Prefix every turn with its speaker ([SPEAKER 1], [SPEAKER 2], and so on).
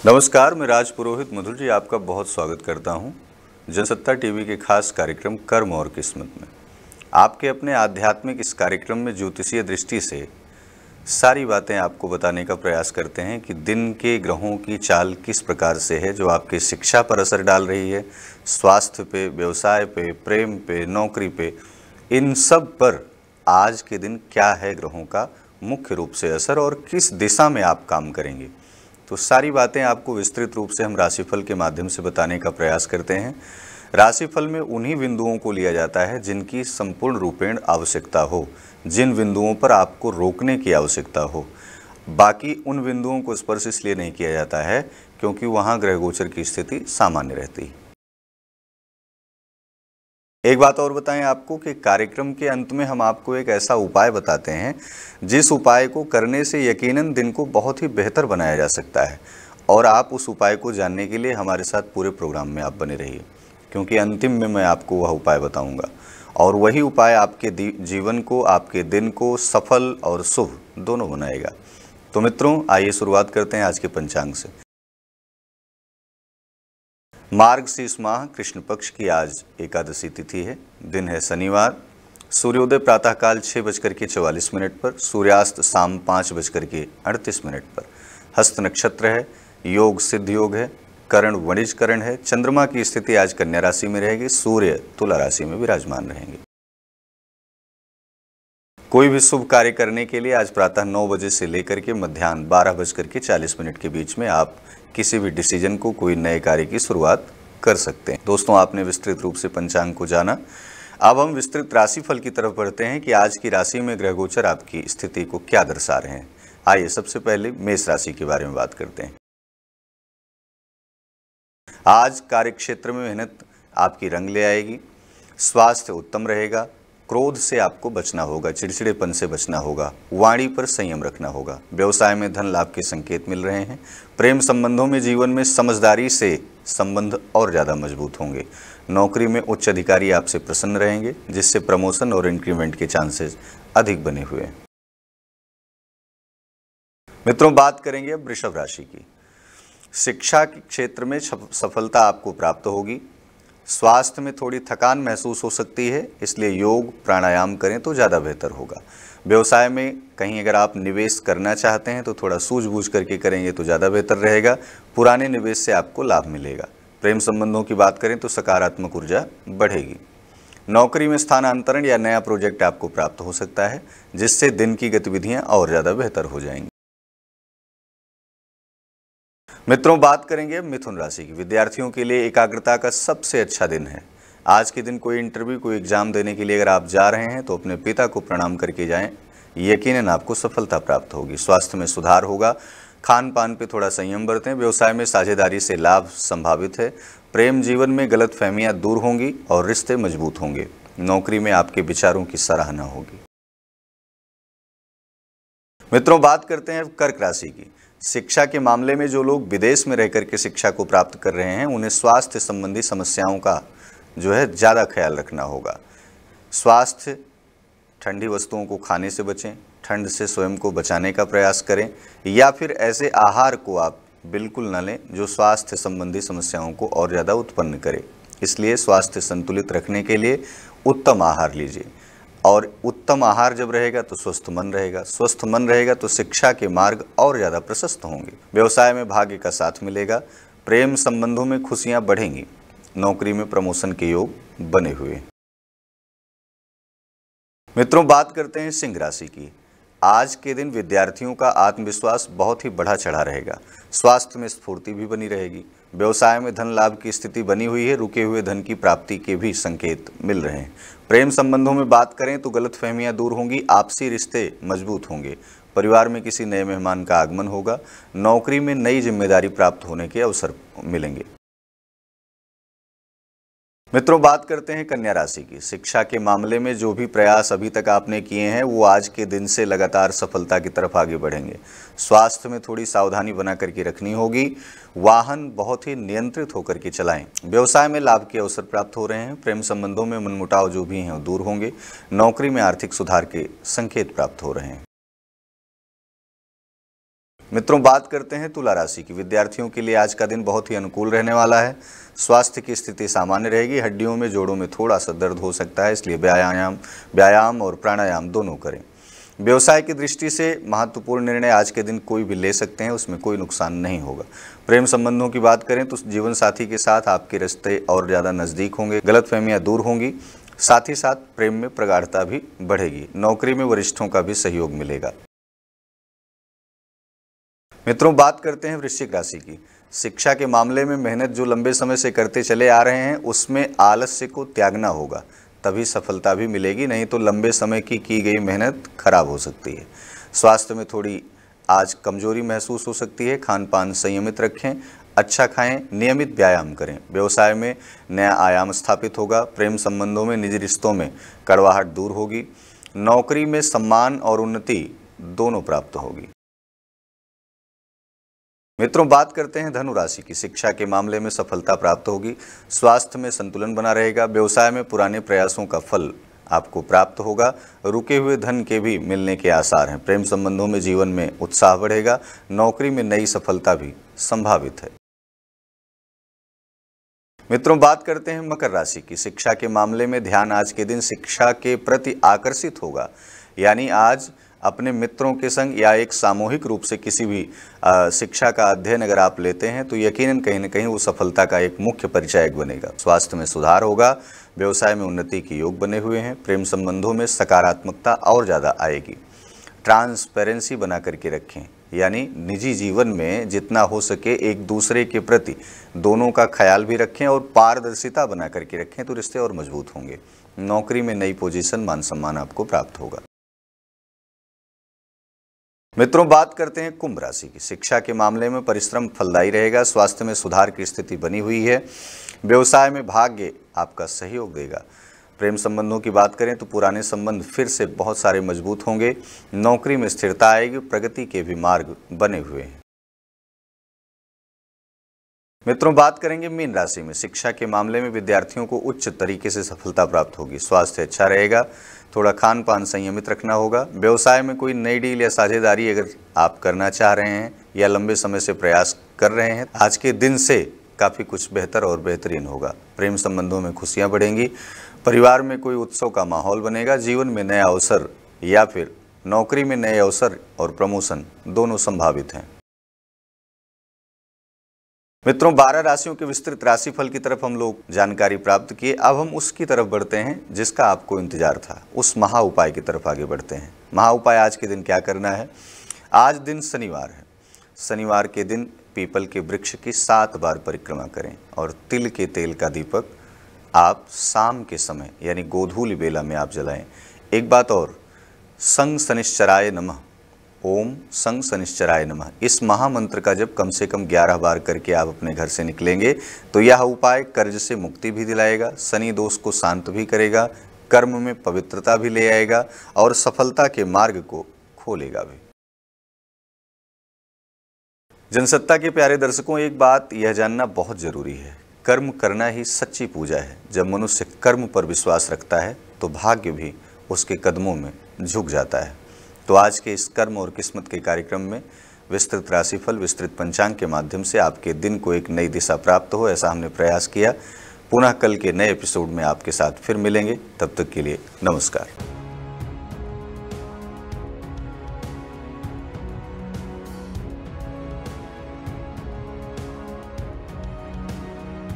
[SPEAKER 1] नमस्कार, मैं राज पुरोहित मधुर जी आपका बहुत स्वागत करता हूं जनसत्ता टीवी के खास कार्यक्रम कर्म और किस्मत में। आपके अपने आध्यात्मिक इस कार्यक्रम में ज्योतिषीय दृष्टि से सारी बातें आपको बताने का प्रयास करते हैं कि दिन के ग्रहों की चाल किस प्रकार से है, जो आपकी शिक्षा पर असर डाल रही है, स्वास्थ्य पे, व्यवसाय पे, प्रेम पे, नौकरी पे, इन सब पर आज के दिन क्या है ग्रहों का मुख्य रूप से असर और किस दिशा में आप काम करेंगे। तो सारी बातें आपको विस्तृत रूप से हम राशिफल के माध्यम से बताने का प्रयास करते हैं। राशिफल में उन्हीं बिंदुओं को लिया जाता है जिनकी संपूर्ण रूपेण आवश्यकता हो, जिन बिंदुओं पर आपको रोकने की आवश्यकता हो। बाकी उन बिंदुओं को स्पर्श इसलिए नहीं किया जाता है क्योंकि वहाँ ग्रह गोचर की स्थिति सामान्य रहती है। एक बात और बताएं आपको कि कार्यक्रम के अंत में हम आपको एक ऐसा उपाय बताते हैं जिस उपाय को करने से यकीनन दिन को बहुत ही बेहतर बनाया जा सकता है, और आप उस उपाय को जानने के लिए हमारे साथ पूरे प्रोग्राम में आप बने रहिए, क्योंकि अंतिम में मैं आपको वह उपाय बताऊंगा और वही उपाय आपके जीवन को, आपके दिन को सफल और शुभ दोनों बनाएगा। तो मित्रों, आइए शुरुआत करते हैं आज के पंचांग से। मार्गशीर्ष माह कृष्ण पक्ष की आज एकादशी तिथि है। दिन है शनिवार। सूर्योदय प्रातःकाल 6:44 पर, सूर्यास्त शाम 5:38 पर। हस्त नक्षत्र है। योग सिद्ध योग है। करण वणिज करण है। चंद्रमा की स्थिति आज कन्या राशि में रहेगी। सूर्य तुला राशि में विराजमान रहेंगे। कोई भी शुभ कार्य करने के लिए आज प्रातः 9 बजे से लेकर के मध्याह्न 12:40 के बीच में आप किसी भी डिसीजन को, कोई नए कार्य की शुरुआत कर सकते हैं। दोस्तों, आपने विस्तृत रूप से पंचांग को जाना। अब हम विस्तृत राशिफल की तरफ बढ़ते हैं कि आज की राशि में ग्रह गोचर आपकी स्थिति को क्या दर्शा रहे हैं। आइए सबसे पहले मेष राशि के बारे में बात करते हैं। आज कार्य क्षेत्र में मेहनत आपकी रंग ले आएगी। स्वास्थ्य उत्तम रहेगा। क्रोध से आपको बचना होगा, चिड़चिड़ेपन से बचना होगा, वाणी पर संयम रखना होगा। व्यवसाय में धन लाभ के संकेत मिल रहे हैं। प्रेम संबंधों में, जीवन में समझदारी से संबंध और ज़्यादा मजबूत होंगे। नौकरी में उच्च अधिकारी आपसे प्रसन्न रहेंगे, जिससे प्रमोशन और इंक्रीमेंट के चांसेस अधिक बने हुए हैं। मित्रों, बात करेंगे अब वृषभ राशि की। शिक्षा के क्षेत्र में सफलता आपको प्राप्त होगी। स्वास्थ्य में थोड़ी थकान महसूस हो सकती है, इसलिए योग प्राणायाम करें तो ज़्यादा बेहतर होगा। व्यवसाय में कहीं अगर आप निवेश करना चाहते हैं तो थोड़ा सूझबूझ करके करेंगे तो ज़्यादा बेहतर रहेगा। पुराने निवेश से आपको लाभ मिलेगा। प्रेम संबंधों की बात करें तो सकारात्मक ऊर्जा बढ़ेगी। नौकरी में स्थानांतरण या नया प्रोजेक्ट आपको प्राप्त हो सकता है, जिससे दिन की गतिविधियाँ और ज़्यादा बेहतर हो जाएंगी। मित्रों, बात करेंगे मिथुन राशि की। विद्यार्थियों के लिए एकाग्रता का सबसे अच्छा दिन है। आज के दिन कोई इंटरव्यू, कोई एग्जाम देने के लिए अगर आप जा रहे हैं तो अपने पिता को प्रणाम करके जाएं, यकीनन आपको सफलता प्राप्त होगी। स्वास्थ्य में सुधार होगा। खान पान पे थोड़ा संयम बरतें। व्यवसाय में साझेदारी से लाभ संभावित है। प्रेम जीवन में गलतफहमियां दूर होंगी और रिश्ते मजबूत होंगे। नौकरी में आपके विचारों की सराहना होगी। मित्रों, बात करते हैं कर्क राशि की। शिक्षा के मामले में जो लोग विदेश में रहकर के शिक्षा को प्राप्त कर रहे हैं, उन्हें स्वास्थ्य संबंधी समस्याओं का जो है ज़्यादा ख्याल रखना होगा। स्वास्थ्य, ठंडी वस्तुओं को खाने से बचें। ठंड से स्वयं को बचाने का प्रयास करें, या फिर ऐसे आहार को आप बिल्कुल न लें जो स्वास्थ्य संबंधी समस्याओं को और ज़्यादा उत्पन्न करे। इसलिए स्वास्थ्य संतुलित रखने के लिए उत्तम आहार लीजिए, और उत्तम आहार जब रहेगा तो स्वस्थ मन रहेगा। स्वस्थ मन रहेगा तो शिक्षा के मार्ग और ज़्यादा प्रशस्त होंगे। व्यवसाय में भाग्य का साथ मिलेगा। प्रेम संबंधों में खुशियां बढ़ेंगी। नौकरी में प्रमोशन के योग बने हुए। मित्रों, बात करते हैं सिंह राशि की। आज के दिन विद्यार्थियों का आत्मविश्वास बहुत ही बढ़ा चढ़ा रहेगा। स्वास्थ्य में स्फूर्ति भी बनी रहेगी। व्यवसाय में धन लाभ की स्थिति बनी हुई है। रुके हुए धन की प्राप्ति के भी संकेत मिल रहे हैं। प्रेम संबंधों में बात करें तो गलतफहमियां दूर होंगी। आपसी रिश्ते मजबूत होंगे। परिवार में किसी नए मेहमान का आगमन होगा। नौकरी में नई जिम्मेदारी प्राप्त होने के अवसर मिलेंगे। मित्रों, बात करते हैं कन्या राशि की। शिक्षा के मामले में जो भी प्रयास अभी तक आपने किए हैं, वो आज के दिन से लगातार सफलता की तरफ आगे बढ़ेंगे। स्वास्थ्य में थोड़ी सावधानी बना करके रखनी होगी। वाहन बहुत ही नियंत्रित होकर के चलाएं। व्यवसाय में लाभ के अवसर प्राप्त हो रहे हैं। प्रेम संबंधों में मनमुटाव जो भी हैं वो दूर होंगे। नौकरी में आर्थिक सुधार के संकेत प्राप्त हो रहे हैं। मित्रों, बात करते हैं तुला राशि की। विद्यार्थियों के लिए आज का दिन बहुत ही अनुकूल रहने वाला है। स्वास्थ्य की स्थिति सामान्य रहेगी। हड्डियों में, जोड़ों में थोड़ा सा दर्द हो सकता है, इसलिए व्यायाम और प्राणायाम दोनों करें। व्यवसाय की दृष्टि से महत्वपूर्ण निर्णय आज के दिन कोई भी ले सकते हैं, उसमें कोई नुकसान नहीं होगा। प्रेम संबंधों की बात करें तो जीवन साथी के साथ आपके रिश्ते और ज़्यादा नज़दीक होंगे, गलतफहमियां दूर होंगी, साथ ही साथ प्रेम में प्रगाढ़ता भी बढ़ेगी। नौकरी में वरिष्ठों का भी सहयोग मिलेगा। मित्रों, बात करते हैं वृश्चिक राशि की। शिक्षा के मामले में मेहनत जो लंबे समय से करते चले आ रहे हैं, उसमें आलस्य को त्यागना होगा, तभी सफलता भी मिलेगी, नहीं तो लंबे समय की गई मेहनत खराब हो सकती है। स्वास्थ्य में थोड़ी आज कमजोरी महसूस हो सकती है। खान पान संयमित रखें, अच्छा खाएं, नियमित व्यायाम करें। व्यवसाय में नया आयाम स्थापित होगा। प्रेम संबंधों में, निजी रिश्तों में कड़वाहट दूर होगी। नौकरी में सम्मान और उन्नति दोनों प्राप्त होगी। मित्रों, बात करते हैं धनु राशि की। शिक्षा के मामले में सफलता प्राप्त होगी। स्वास्थ्य में संतुलन बना रहेगा। व्यवसाय में पुराने प्रयासों का फल आपको प्राप्त होगा। रुके हुए धन के भी मिलने के आसार हैं। प्रेम संबंधों में जीवन में उत्साह बढ़ेगा। नौकरी में नई सफलता भी संभावित है। मित्रों, बात करते हैं मकर राशि की। शिक्षा के मामले में ध्यान आज के दिन शिक्षा के प्रति आकर्षित होगा, यानी आज अपने मित्रों के संग या एक सामूहिक रूप से किसी भी शिक्षा का अध्ययन अगर आप लेते हैं तो यकीनन कहीं न कहीं वो सफलता का एक मुख्य परिचायक बनेगा। स्वास्थ्य में सुधार होगा। व्यवसाय में उन्नति के योग बने हुए हैं। प्रेम संबंधों में सकारात्मकता और ज़्यादा आएगी। ट्रांसपेरेंसी बना करके रखें, यानी निजी जीवन में जितना हो सके एक दूसरे के प्रति दोनों का ख्याल भी रखें और पारदर्शिता बना करके रखें, तो रिश्ते और मजबूत होंगे। नौकरी में नई पोजीशन, मान सम्मान आपको प्राप्त होगा। मित्रों, बात करते हैं कुंभ राशि की। शिक्षा के मामले में परिश्रम फलदायी रहेगा। स्वास्थ्य में सुधार की स्थिति बनी हुई है। व्यवसाय में भाग्य आपका सहयोग देगा। प्रेम संबंधों की बात करें तो पुराने संबंध फिर से बहुत सारे मजबूत होंगे। नौकरी में स्थिरता आएगी। प्रगति के भी मार्ग बने हुए हैं। मित्रों, बात करेंगे मीन राशि में। शिक्षा के मामले में विद्यार्थियों को उच्च तरीके से सफलता प्राप्त होगी। स्वास्थ्य अच्छा रहेगा। थोड़ा खान पान संयमित रखना होगा। व्यवसाय में कोई नई डील या साझेदारी अगर आप करना चाह रहे हैं या लंबे समय से प्रयास कर रहे हैं, आज के दिन से काफ़ी कुछ बेहतर और बेहतरीन होगा। प्रेम संबंधों में खुशियां बढ़ेंगी। परिवार में कोई उत्सव का माहौल बनेगा। जीवन में नया अवसर या फिर नौकरी में नए अवसर और प्रमोशन दोनों संभावित हैं। मित्रों, 12 राशियों के विस्तृत राशिफल की तरफ हम लोग जानकारी प्राप्त किए। अब हम उसकी तरफ बढ़ते हैं जिसका आपको इंतजार था। उस महा उपाय की तरफ आगे बढ़ते हैं। महा उपाय आज के दिन क्या करना है। आज दिन शनिवार है। शनिवार के दिन पीपल के वृक्ष की 7 बार परिक्रमा करें और तिल के तेल का दीपक आप शाम के समय यानी गोधूली बेला में आप जलाएं। एक बात और, संग शनिश्चराय नमः, ओम संग शनिश्चराय नमः, इस महामंत्र का जब कम से कम 11 बार करके आप अपने घर से निकलेंगे तो यह उपाय कर्ज से मुक्ति भी दिलाएगा, शनि दोष को शांत भी करेगा, कर्म में पवित्रता भी ले आएगा और सफलता के मार्ग को खोलेगा भी। जनसत्ता के प्यारे दर्शकों, एक बात यह जानना बहुत जरूरी है, कर्म करना ही सच्ची पूजा है। जब मनुष्य कर्म पर विश्वास रखता है तो भाग्य भी उसके कदमों में झुक जाता है। तो आज के इस कर्म और किस्मत के कार्यक्रम में विस्तृत राशिफल, विस्तृत पंचांग के माध्यम से आपके दिन को एक नई दिशा प्राप्त हो, ऐसा हमने प्रयास किया। पुनः कल के नए एपिसोड में आपके साथ फिर मिलेंगे। तब तक के लिए नमस्कार।